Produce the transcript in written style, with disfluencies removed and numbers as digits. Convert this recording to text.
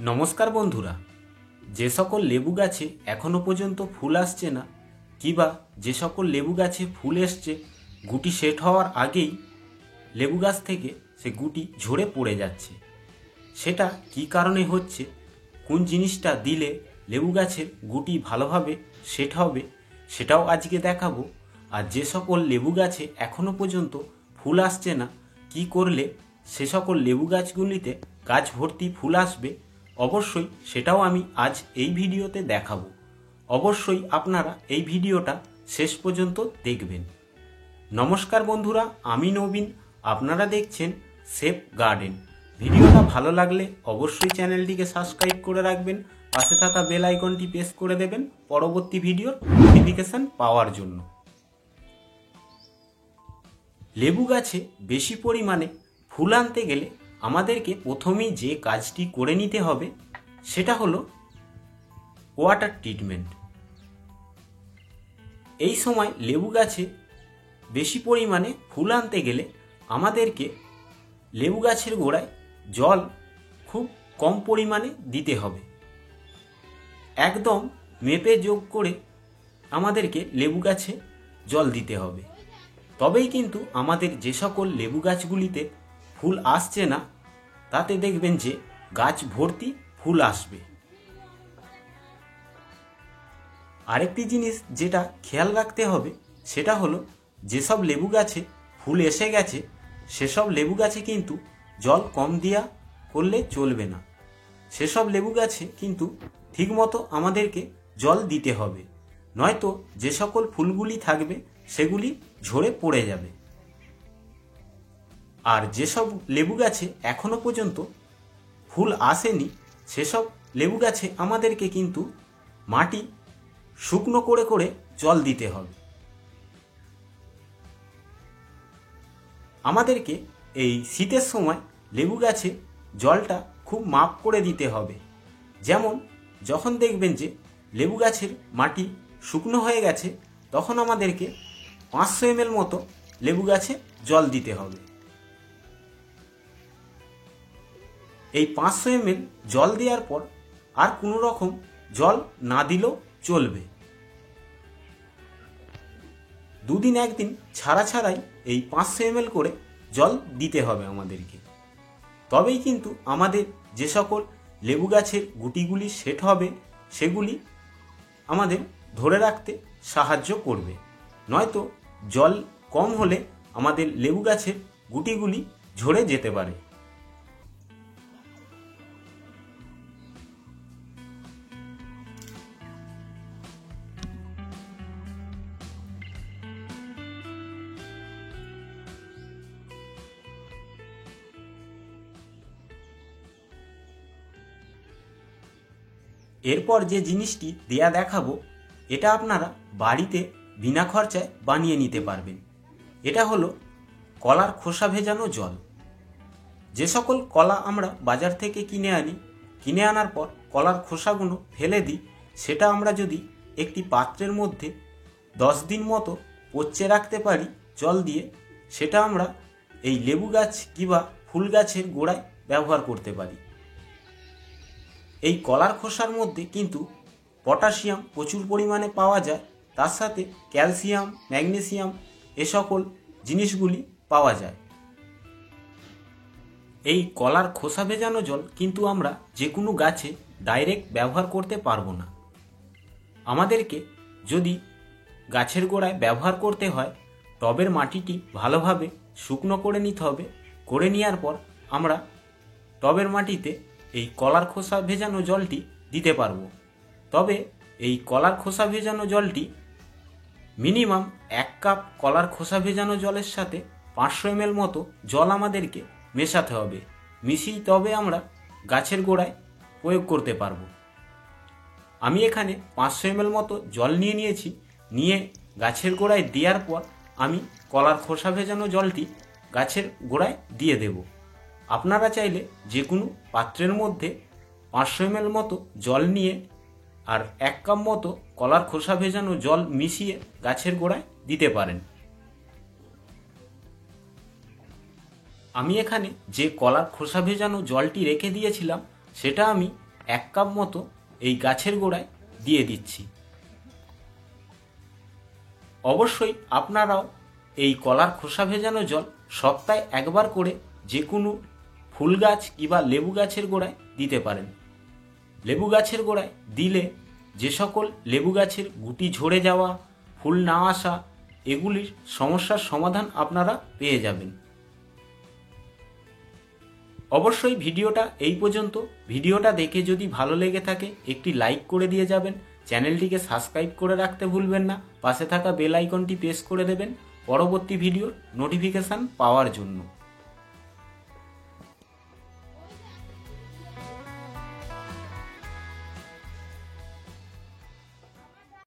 নমস্কার বন্ধুরা, যে সকল লেবু গাছে এখনো পর্যন্ত ফুল আসছে না কিবা যে সকল লেবু গাছে ফুল এসছে গুটি সেট হওয়ার আগেই লেবু গাছ থেকে সে গুটি ঝরে পড়ে যাচ্ছে, সেটা কি কারণে হচ্ছে, কোন জিনিসটা দিলে লেবু গাছের গুটি ভালোভাবে সেট হবে সেটাও আজকে দেখাবো। আর যে সকল লেবু গাছে এখনো পর্যন্ত ফুল আসছে না, কি করলে সে সকল লেবু গাছগুলিতে গাছ ভর্তি ফুল আসবে, অবশ্যই সেটাও আমি আজ এই ভিডিওতে দেখাবো। অবশ্যই আপনারা এই ভিডিওটা শেষ পর্যন্ত দেখবেন। নমস্কার বন্ধুরা, আমি নবীন, আপনারা দেখছেন সেফ গার্ডেন। ভিডিওটা ভালো লাগলে অবশ্যই চ্যানেলটিকে সাবস্ক্রাইব করে রাখবেন, পাশে থাকা বেল আইকনটি প্রেস করে দেবেন পরবর্তী ভিডিওর নোটিফিকেশন পাওয়ার জন্য। লেবু গাছে বেশি পরিমাণে ফুল আনতে গেলে আমাদেরকে প্রথমেই যে কাজটি করে নিতে হবে সেটা হলো ওয়াটার ট্রিটমেন্ট। এই সময় লেবু গাছে বেশি পরিমাণে ফুল আনতে গেলে আমাদেরকে লেবু গাছের গোড়ায় জল খুব কম পরিমাণে দিতে হবে। একদম মেপে যোগ করে আমাদেরকে লেবু গাছে জল দিতে হবে, তবেই কিন্তু আমাদের যে সকল লেবু গাছগুলিতে ফুল আসছে না তাতে দেখবেন যে গাছ ভর্তি ফুল আসবে। আরেকটি জিনিস যেটা খেয়াল রাখতে হবে সেটা হলো, যেসব লেবু গাছে ফুল এসে গেছে সেসব লেবু গাছে কিন্তু জল কম দেওয়া করলে চলবে না। সেসব লেবু গাছে কিন্তু ঠিকমতো আমাদেরকে জল দিতে হবে, নয়তো যে সকল ফুলগুলি থাকবে সেগুলি ঝরে পড়ে যাবে। আর যেসব লেবু গাছে এখনো পর্যন্ত ফুল আসেনি সেসব লেবু গাছে আমাদেরকে কিন্তু মাটি শুকনো করে করে জল দিতে হবে। আমাদেরকে এই শীতের সময় লেবু গাছে জলটা খুব মাপ করে দিতে হবে। যেমন যখন দেখবেন যে লেবু গাছের মাটি শুকনো হয়ে গেছে তখন আমাদেরকে 500 ml মতো লেবু গাছে জল দিতে হবে। এই 500 ml জল দেওয়ার পর আর কোনো রকম জল না দিলেও চলবে। দুদিন একদিন ছাড়া ছাড়াই এই 500 ml করে জল দিতে হবে আমাদেরকে, তবেই কিন্তু আমাদের যে সকল লেবু গাছের গুটিগুলি সেট হবে সেগুলি আমাদের ধরে রাখতে সাহায্য করবে। নয়তো জল কম হলে আমাদের লেবু গাছের গুটিগুলি ঝরে যেতে পারে। এরপর যে জিনিসটি দেয়া দেখাবো এটা আপনারা বাড়িতে বিনা খরচায় বানিয়ে নিতে পারবেন। এটা হলো কলার খোসা ভেজানো জল। যে সকল কলা আমরা বাজার থেকে কিনে আনার পর কলার খোসাগুলো ফেলে দিই, সেটা আমরা যদি একটি পাত্রের মধ্যে 10 দিন মতো পচে রাখতে পারি জল দিয়ে, সেটা আমরা এই লেবু গাছ কিংবা ফুল গাছের গোড়ায় ব্যবহার করতে পারি। এই কলার খোসার মধ্যে কিন্তু পটাশিয়াম প্রচুর পরিমাণে পাওয়া যায়, তার সাথে ক্যালসিয়াম, ম্যাগনেসিয়াম এ সকল জিনিসগুলি পাওয়া যায়। এই কলার খোসা ভেজানো জল কিন্তু আমরা যে কোনো গাছে ডাইরেক্ট ব্যবহার করতে পারবো না। আমাদেরকে যদি গাছের গোড়ায় ব্যবহার করতে হয় টবের মাটিটি ভালোভাবে শুকনো করে নিতে হবে। করে নেওয়ার পর আমরা টবের মাটিতে এই কলার খোসা ভেজানো জলটি দিতে পারবো। তবে এই কলার খোসা ভেজানো জলটি মিনিমাম 1 কাপ কলার খোসা ভেজানো জলের সাথে 500 ml মতো জল আমাদেরকে মেশাতে হবে। মিশিয়ে তবে আমরা গাছের গোড়ায় প্রয়োগ করতে পারবো। আমি এখানে 500 ml মতো জল নিয়েছি, নিয়ে গাছের গোড়ায় দেওয়ার পর আমি কলার খোসা ভেজানো জলটি গাছের গোড়ায় দিয়ে দেব। আপনারা চাইলে যে কোনো পাত্রের মধ্যে 500 ml মতো জল নিয়ে আর 1 কাপ মতো কলার খোসা ভেজানো জল মিশিয়ে গাছের গোড়ায় দিতে পারেন। আমি এখানে যে কলার খোসা ভেজানো জলটি রেখে দিয়েছিলাম সেটা আমি 1 কাপ মতো এই গাছের গোড়ায় দিয়ে দিচ্ছি। অবশ্যই আপনারাও এই কলার খোসা ভেজানো জল সপ্তাহে একবার করে যে কোনো ফুল গাছ কিংবা লেবু গাছের গোড়ায় দিতে পারেন। লেবু গাছের গোড়ায় দিলে যে সকল লেবু গাছের গুটি ঝরে যাওয়া, ফুল না আসা, এগুলির সমস্যার সমাধান আপনারা পেয়ে যাবেন। অবশ্যই ভিডিওটা এই পর্যন্ত। ভিডিওটা দেখে যদি ভালো লেগে থাকে একটি লাইক করে দিয়ে যাবেন, চ্যানেলটিকে সাবস্ক্রাইব করে রাখতে ভুলবেন না, পাশে থাকা বেল আইকনটি প্রেস করে দেবেন পরবর্তী ভিডিওর নোটিফিকেশান পাওয়ার জন্য।